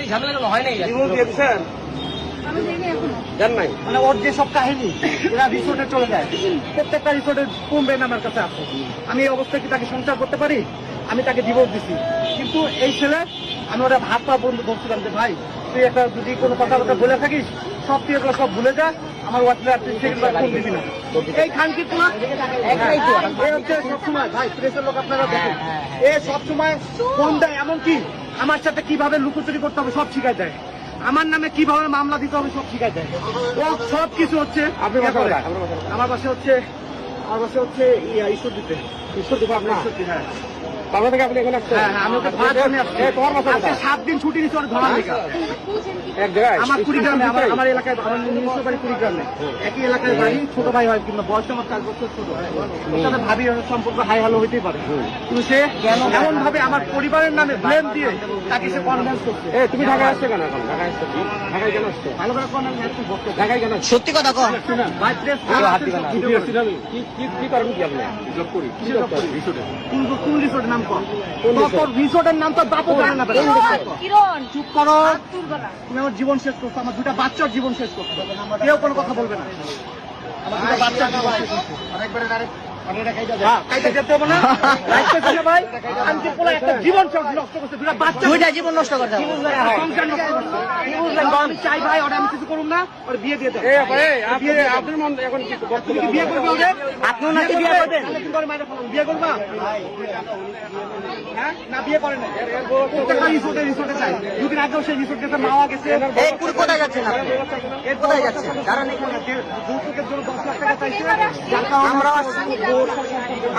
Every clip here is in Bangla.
ঝামেলাগুলো হয় নাই মানে ওর যে সব কাহিনী এরা রিসোর্টে চলে যায়, প্রত্যেকটা রিসোর্টের কমবেন আমার কাছে আছে। আমি এই অবস্থায় কি তাকে সংসার করতে পারি? আমি তাকে ডিভোর্স দিছি, কিন্তু এই ছেলে আমি ওরা ভাত পা বন্ধু বলছিলাম যে ভাই তুই একটা যদি কোনো কথাবার্তা বলে থাকিস সব তুই এগুলো সব ভুলে যা, আমার হোয়াটসঅ্যাপ ফোন দিবি না। এই খানকি সবসময় ভাই প্রেসের লোক আপনারা দেখেন, এ সবসময় ফোন দেয়, এমনকি আমার সাথে কিভাবে লুকোচুরি করতে হবে সব শিখাই দেয়, আমার নামে কিভাবে মামলা দিতে হবে সব শিখাই দেয়, ও সব কিছু হচ্ছে। আমার বাসা হচ্ছে ঈশ্বর দিতে আপনার হ্যাঁ। তারপর থেকে আপনি এখানে আসছেন? হ্যাঁ, আমি ওকে ধরার জন্য আসছি। তোমার বাসা আজকে 7 দিন ছুটি নিচ্ছি ওর ধরার লেগে। এক জায়গায় আমার কুড়িগ্রামে, আমার এলাকায়, আমার নিজস্ব বাড়ি কুড়িগ্রামে, একই এলাকায় বাড়ি, ছোট ভাই হয় কিন্তু বয়সটা আমার 4 বছর ছোট। ওর সাথে ভাবি সম্পর্ক হাই হ্যালো হইতেই পারে, কিন্তু সে এমন ভাবে আমার পরিবারের নামে ব্লেম দিয়ে তাকে সে কনভিন্স করছে। তুমি ঢাকায় আসছো কেন? এখন ঢাকায় আসছো, ঢাকায় কেন আসছো? ভালো করে কনভিন্স করছে। ঢাকায় কেন? সত্যি কথা কো ভাই প্রেস কি করেন কি আপনি? জব করি। কোন রিসোর্টের নাম কর? তোর রিসোর্টের নাম তো বাপু জানে না। কিরণ চুপ করো, তুমি আমার জীবন শেষ করছো, আমার 2টা বাচ্চার জীবন শেষ করছো, কেউ কোনো কথা বলবে না। আমার 2টা বাচ্চার জীবন শেষ করছো। দুইটা জীবন নষ্ট করতে হবে। চাই ভাই ওরা আমি কিছু করুন না, ওর বিয়ে দিয়ে দেন। আপনার মন এখন কি বিয়ে করবে ওদের? আপনিও নাকি বিয়ে করবেন? বিয়ে করবা? হ্যাঁ না, বিয়ে করে না। প্রত্যেকটা রিসোর্টে চাই। 2 দিন আগেও সেই রিসোর্ট গেছে, মাওয়া গেছে। এই কোথায় যাচ্ছেন আপনি? কোথায় যাচ্ছেন? কারণ যৌতুকের জন্য 10 লাখ টাকা চাইছে।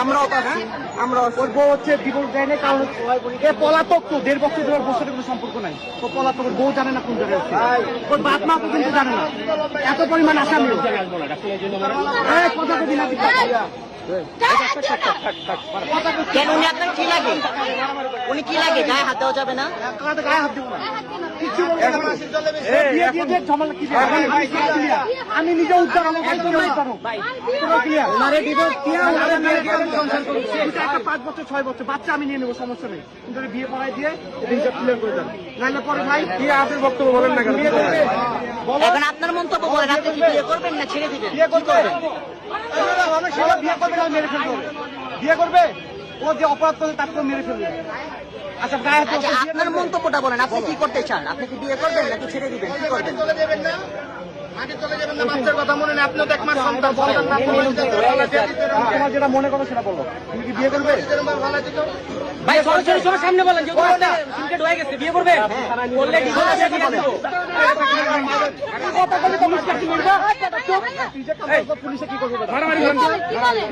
আমরাও পাচ্ছি, আমরাও ওর বউ হচ্ছে ডিভোর্স দেয় না, কারণ এ পলাতক, তো 1.5 বছর ধরে বছর কোনো সম্পর্ক নাই। ও পলাতক, ওর বউ জানে না কোন জায়গায় আছে, ওর বাপ মা পর্যন্ত জানে না, এত পরিমাণ আসামি। কথা কবি না কেন? উনি আপনার কি লাগে? উনি কি লাগে? গায়ে হাত দেওয়া যাবে না? গায়ে হাত দেবো না, কিচ্ছু বলবো না। বিয়ে দিয়ে দিয়ে ঝামেলা কি? আমি নিজে উদ্ধার, আমার ভাই তুমি উদ্ধার হোক। একটা 5 বছর 6 বছর বাচ্চা আমি নিয়ে নেবো, সমস্যা নেই, কিন্তু বিয়ে পড়াই দিয়ে হিসাব ক্লিয়ার করে দেন, নাহলে পরে ভাই কি আপনি বক্তব্য বলেন না কেন? এখন আপনার মন্তব্য বলেন, আপনি কি বিয়ে করবেন না ছেড়ে দিবেন? বিয়ে করবে, আমি সেটা বিয়ে করবে না, মেরে ফেলবে। বিয়ে করবে, ও যে অপরাধ করে তাকে তো মেরে ফেলবে। আচ্ছা গায়ে হাত আচ্ছা, আপনার মন্তব্যটা বলেন, আপনি কি করতে চান? আপনি কি বিয়ে করবেন নাকি ছেড়ে দিবেন? কি করবেন? বাচ্চার কথা মনে নেই, আপনিও তো এক মাস সন্তান, তোমার যেটা মনে করো সেটা বলো। তুমি কি বিয়ে করবে? ভাই সরাসরি সবার সামনে বলেন যে সিনকেট হয়ে গেছে, বিয়ে করবে? বললে ডিভোর্স দিয়ে দেব। কথা বলে তো মুশকিল কি করবা? পুলিশে কি করবে? মারামারি করবে।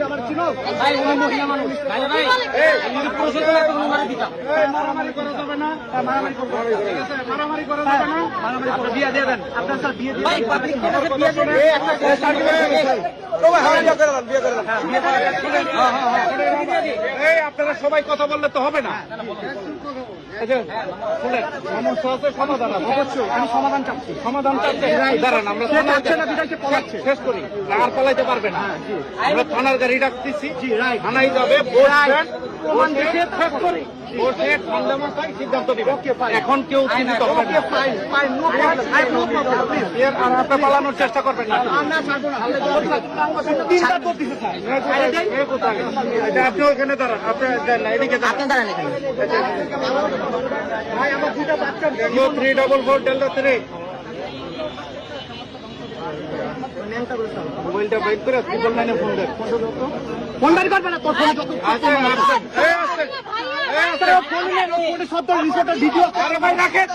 আমার চিনো ভাই উনি মহিলা মানুষ। ভাই ভাই এই যদি প্রশ্ন করে তো মারা দিতাম। মারামারি করা যাবে না, মারামারি করবে, ঠিক আছে? মারামারি করা যাবে না, মারামারি করবে। বিয়ে দিয়ে দেন, আপনার স্যার বিয়ে দিয়ে ভাই পাবলিক কাছে বিয়ে করবে। আপনারা সবাই কথা বললে তো হবে না। সমস্যা আছে, সমাধান আছে। অবশ্যই আমি সমাধান চাচ্ছি। সমাধান চাচ্ছেন? দাঁড়ান, আমরা শেষ করি। আর পালাইতে পারবে না। আমরা থানার গাড়ি ডাকতেছি, থানায় যাবে, প্রমাণ দেখে শেষ করি। সিদ্ধান্ত দিবে। এখন কেউ চিন্তিত হবে না। আর আপনি পালানোর চেষ্টা করবেন না। আপনি ওখানে দাঁড়ান, আপনি এদিকে আপনি দাঁড়ান এখানে। ভাই আমার 2টা বাচ্চা 344 Delta 3 মোবাইলটা বাইর করে 999 ফোন দেন। ফোন বাড়ি করবে না, তোর ফোনে যত আচ্ছা, ফোনে সব রিসোর্টের ভিডিও। রাখেন।